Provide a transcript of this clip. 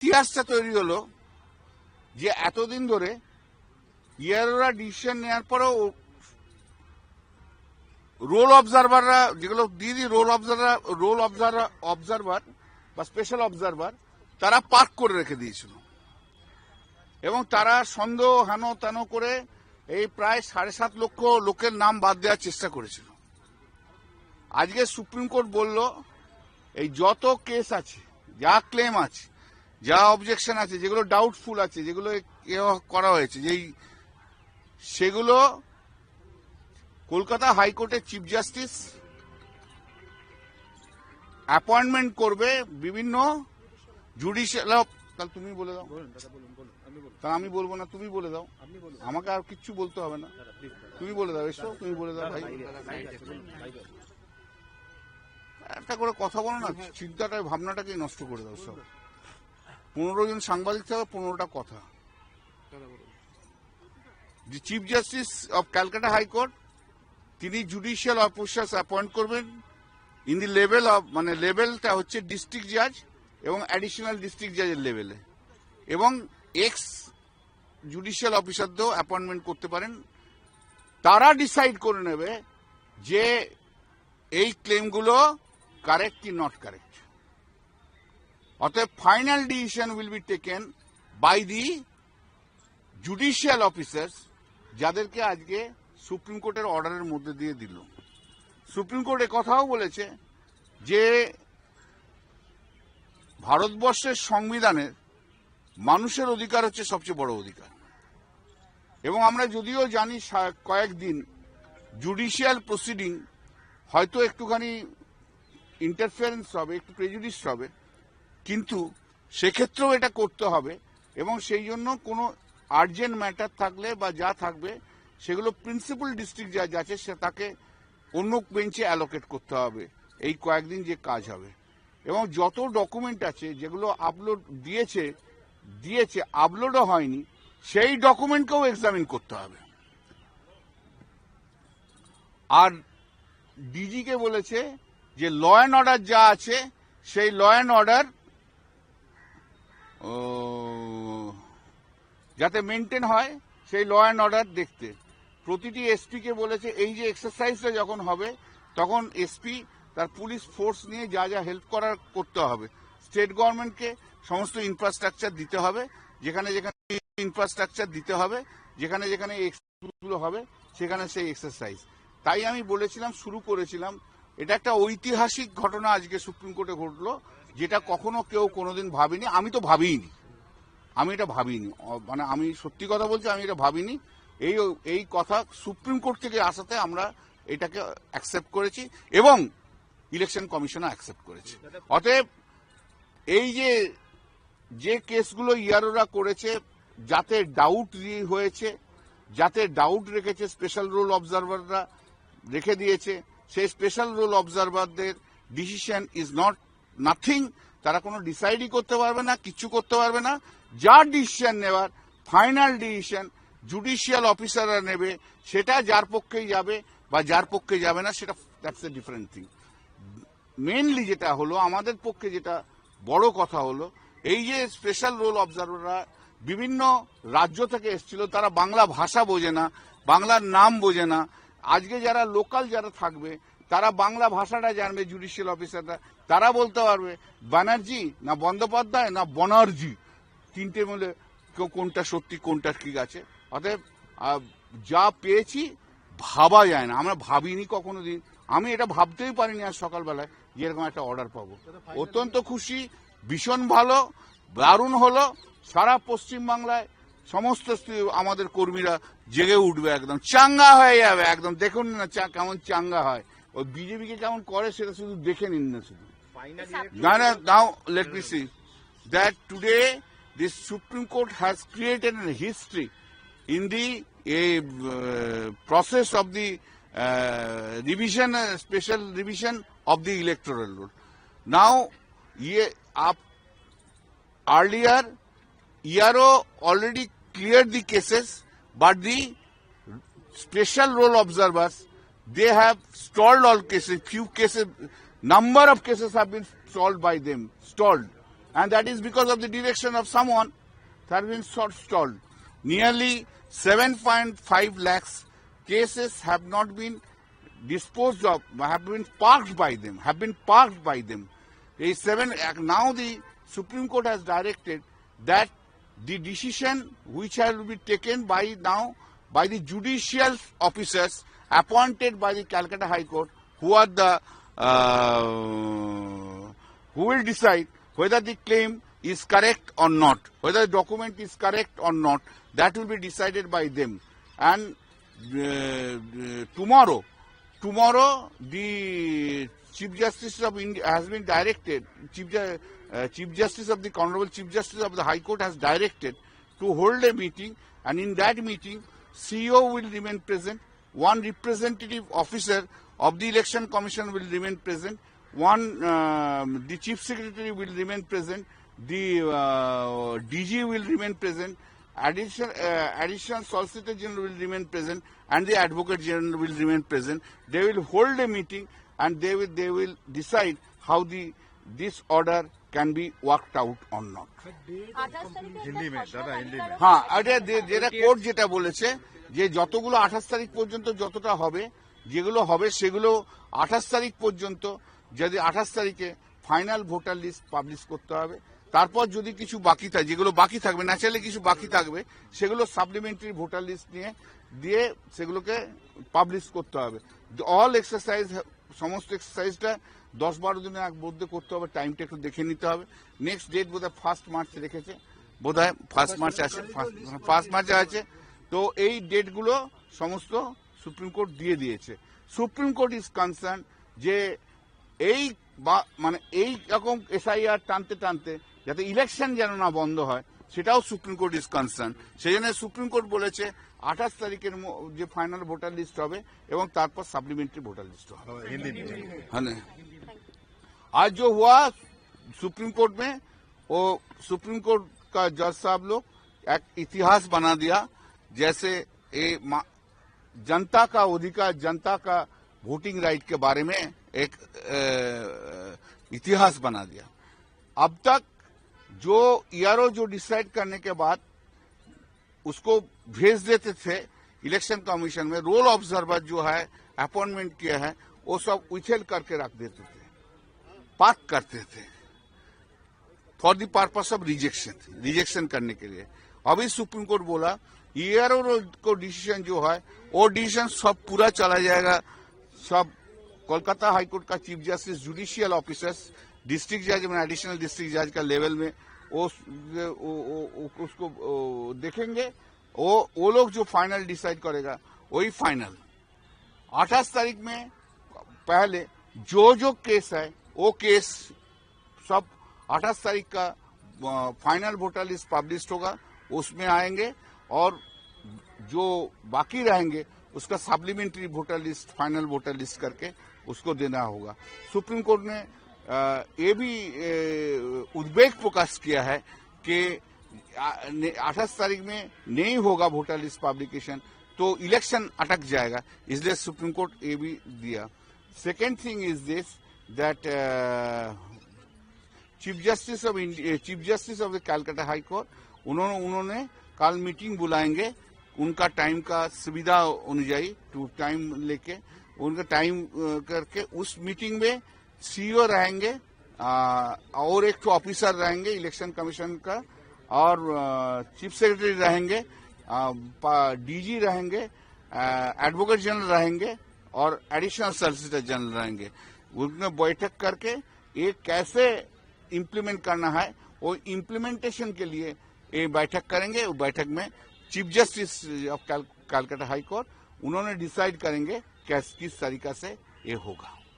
ইতিহাসটা তৈরি হলো যে এতদিন ধরে ইয়ারোরা ডিসিশন নেওয়ার পরেও রোল অবজারভাররা যেগুলো দিয়ে রোল অবজারভার বা স্পেশাল অবজারভার তারা পার্ক করে রেখে দিয়েছিল এবং তারা সন্দেহ হেন তেন করে এই প্রায় 7.5 লক্ষ লোকের নাম বাদ দেওয়ার চেষ্টা করেছিল। আজকে সুপ্রিম কোর্ট বলল এই যত কেস আছে, যা ক্লেম আছে, যা অবজেকশন আছে, যেগুলো ডাউটফুল আছে, যেগুলো করা হয়েছে, সেগুলো কলকাতা হাইকোর্টের চিফ জাস্টিস অ্যাপয়েন্টমেন্ট করবে বিভিন্ন জুডিশিয়াল। তাহলে তুমি বলে দাও। তা আমি বলবো না, তুমি বলে দাও। আমাকে আর কিচ্ছু বলতে হবে না, তুমি বলে দাও। এসো, তুমি বলে দাও ভাই। একটা করে কথা বলো না, চিন্তাটা ভাবনাটাকে নষ্ট করে দাও সব। 15 জন সাংবাদিক থেকে 15টা কথা। The chief justice of Calcutta high court তিনি জুডিশিয়াল অফিসার্স অ্যাপয়েন্ট করবেন ইন দি লেভেল অফ, মানে লেভেলটা হচ্ছে ডিস্ট্রিক্ট জাজ এবং অ্যাডিশনাল ডিস্ট্রিক্ট জাজের লেভেলে, এবং এক্স জুডিশিয়াল অফিসারদেরও অ্যাপয়েন্টমেন্ট করতে পারেন। তারা ডিসাইড করে নেবে যে এই ক্লেমগুলো কারেক্ট কি নট কারেক্ট। অতএব final decision will be taken by the judicial officers, যাদেরকে আজকে সুপ্রিম কোর্টের অর্ডারের মধ্যে দিয়ে দিল। সুপ্রিম কোর্ট কথাও বলেছে যে ভারতবর্ষের সংবিধানের মানুষের অধিকার হচ্ছে সবচেয়ে বড় অধিকার, এবং আমরা যদিও জানি কয়েকদিন জুডিশিয়াল প্রসিডিং হয়তো একটুখানি ইন্টারফারেন্স হবে, একটু প্রেজুডিস হবে, কিন্তু সেক্ষেত্রেও এটা করতে হবে, এবং সেই জন্য কোনো আর্জেন্ট ম্যাটার থাকলে বা যা থাকবে সেগুলো প্রিন্সিপাল ডিস্ট্রিক্ট জাজ আছে সে তাকে অন্য বেঞ্চে অ্যালোকেট করতে হবে এই কয়েকদিন যে কাজ হবে। এবং যত ডকুমেন্ট আছে যেগুলো আপলোড দিয়েছে আপলোডও হয়নি, সেই ডকুমেন্টকেও এক্সামিন করতে হবে। আর ডিজিকে বলেছে যে ল অ্যান্ড অর্ডার যা আছে সেই ল অ্যান্ড অর্ডার যাতে মেনটেন হয়, সেই ল অ্যান্ড অর্ডার দেখতে। প্রতিটি এসপিকে বলেছে এই যে এক্সারসাইজটা যখন হবে তখন এসপি তার পুলিশ ফোর্স নিয়ে যা যা হেল্প করার করতে হবে। স্টেট গভর্নমেন্টকে সমস্ত ইনফ্রাস্ট্রাকচার দিতে হবে, যেখানে যেখানে ইনফ্রাস্ট্রাকচার দিতে হবে, যেখানে যেখানে এক্সগুলো হবে সেখানে সেই এক্সারসাইজ। তাই আমি বলেছিলাম, শুরু করেছিলাম, এটা একটা ঐতিহাসিক ঘটনা আজকে সুপ্রিম কোর্টে ঘটলো, যেটা কখনো কেউ কোনোদিন ভাবিনি। আমি তো ভাবিনি, আমি এটা ভাবিনি, মানে আমি সত্যি কথা বলছি, আমি এটা ভাবিনি। এই কথা সুপ্রিম কোর্ট থেকে আসাতে আমরা এটাকে অ্যাকসেপ্ট করেছি এবং ইলেকশন কমিশনও অ্যাকসেপ্ট করেছে। অতএব এই যে কেসগুলো ইয়ারোরা করেছে, যাতে ডাউট হয়েছে, যাতে ডাউট রেখেছে, স্পেশাল রোল অবজারভাররা রেখে দিয়েছে, সেই স্পেশাল রোল অবজারভারদের ডিসিশন ইজ নট নাথিং। তারা কোনো ডিসাইডই করতে পারবে না, কিচ্ছু করতে পারবে না। যার ডিসিশন নেওয়ার ফাইনাল ডিসিশন জুডিশিয়াল অফিসাররা নেবে, সেটা যার পক্ষেই যাবে বা যার পক্ষে যাবে না সেটা that's a different thing. Mainly যেটা হলো, আমাদের পক্ষে যেটা বড় কথা হলো, এই যে স্পেশাল রোল অবজারভাররা বিভিন্ন রাজ্য থেকে এসেছিল, তারা বাংলা ভাষা বোঝে না, বাংলার নাম বোঝে না। আজকে যারা লোকাল যারা থাকবে তারা বাংলা ভাষাটা জানবে, জুডিশিয়াল অফিসাররা তারা বলতে পারবে ব্যানার্জি না বন্দ্যোপাধ্যায় না বনার্জি, তিনটে মিলে কোনটা সত্যি কোনটা ঠিক আছে। অতএব যা পেয়েছি ভাবা যায় না, আমরা ভাবিনি কখনো দিন, আমি এটা ভাবতেই পারিনি আজ সকালবেলায় যে এরকম একটা অর্ডার পাবো। অত্যন্ত খুশি, ভীষণ ভালো, দারুণ হলো। সারা পশ্চিমবাংলায় সমস্ত আমাদের কর্মীরা জেগে উঠবে, একদম চাঙ্গা হয়ে যাবে, একদম দেখুন না কেমন চাঙ্গা হয়। ওই বিজেপিকে কেমন করে সেটা শুধু দেখে নিন না, শুধু now let me see that today the Supreme Court has created a history in the process of the revision, special revision of the electoral law. Now, earlier, ERO already cleared the cases, but the special role observers, they have stalled all cases. Few cases, number of cases have been stalled by them, and that is because of the direction of someone that has been stalled. Nearly 7.5 lakhs cases have not been disposed of, have been parked by them. Now the Supreme Court has directed that the decision which will be taken by the judicial officers appointed by the Calcutta High Court, who will decide whether the claim is correct or not, whether the document is correct or not, that will be decided by them. And tomorrow the Chief Justice of India has been directed, Chief Justice of the Honorable Chief Justice of the High Court has directed to hold a meeting, and in that meeting CEO will remain present, one representative officer of the Election Commission will remain present, the Chief Secretary will remain present, the DG will remain present, additional Solicitor General will remain present, and the Advocate General will remain present. They will hold a meeting and they will decide how this order can be worked out or not. हाँ, अरे যেটা court যেটা বলেছে যে যতগুলো 28 তারিখ পর্যন্ত যতটা হবে, যেগুলো হবে সেগুলো 28 তারিখ পর্যন্ত, যদি 28 তারিখে ফাইনাল ভোটার লিস্ট পাবলিশ করতে হবে। তারপর যদি কিছু বাকি থাকে, যেগুলো বাকি থাকবে, ন্যাচারালি কিছু বাকি থাকবে, সেগুলো সাপ্লিমেন্টারি ভোটার লিস্ট দিয়ে সেগুলোকে পাবলিশ করতে হবে। অল এক্সারসাইজ, সমস্ত এক্সারসাইজটা 10-12 দিনের মধ্যে করতে হবে। টাইমটা একটু দেখে নিতে হবে। নেক্সট ডেট বোধহয় 1 মার্চ রেখেছে, বোধহয় 1 মার্চ আছে, 1 মার্চে আছে। তো এই ডেটগুলো সমস্ত সুপ্রিম কোর্ট দিয়ে দিয়েছে। সুপ্রিম কোর্ট ইজ কনসার্ন যে এই রকম এসআইআর টানতে যাতে ইলেকশন যেন না বন্ধ হয়, সেটাও সুপ্রিম কোর্ট ইজ কনসার্ন। সেই জন্য সুপ্রিম কোর্ট বলেছে 28 তারিখের যে ফাইনাল ভোটার লিস্ট হবে এবং তারপর সাপ্লিমেंट्री ভোটার লিস্ট হবে। आज जो हुआ सुप्रीम कोर्ट में, वो सुप्रीम कोर्ट का जज साहब लोग एक इतिहास बना दिया, जैसे जनता का अधिकार, जनता का वोटिंग राइट के बारे में एक इतिहास बना दिया। अब तक जो ईआरओ जो डिसाइड करने के बाद उसको भेज देते थे इलेक्शन कमीशन में, रोल ऑब्जर्वर जो है अपॉइंटमेंट किया है वो सब विथेल्ड करके रख देते थे, पार्क करते थे for the purpose of rejection करने के लिए। अभी सुप्रीम कोर्ट बोला ईआरओ को डिसीजन जो है वो डिसीजन सब पूरा चला जाएगा, सब कोलकाता हाईकोर्ट का chief justice, judicial officers, district जज में, एडिशनल डिस्ट्रिक्ट जज का लेवल में उसको देखेंगे। वो लोग जो फाइनल डिसाइड करेगा वही फाइनल। 28 तारीख में पहले जो केस है वो केस सब 28 तारीख का फाइनल वोटर लिस्ट पब्लिश होगा, उसमें आएंगे और जो बाकी रहेंगे उसका supplementary voter list, final voter list करके उसको देना होगा। सुप्रीम कोर्ट ने ये भी उद्वेग प्रकाश किया है कि 28 तारीख में नहीं होगा वोटर लिस्ट पब्लिकेशन तो इलेक्शन अटक जाएगा, इसलिए सुप्रीम कोर्ट ये भी दिया। Second thing is this that chief justice of the Calcutta high court उन्होंने कल मीटिंग बुलाएंगे, उनका टाइम का सुविधा अनुযায়ী टाइम लेके उनका टाइम करके उस मीटिंग में सीईओ रहेंगे और एक तो ऑफिसर रहेंगे इलेक्शन कमीशन का, और चीफ सेक्रेटरी रहेंगे, डीजी रहेंगे, एडवोकेट जनरल रहेंगे और एडिशनल सॉलिसिटर जनरल रहेंगे। उनमें बैठक करके ये कैसे इम्प्लीमेंट करना है वो इम्प्लीमेंटेशन के लिए ये बैठक करेंगे। वो बैठक में chief justice of Calcutta high court उन्होंने डिसाइड करेंगे किस तरीका से ये होगा।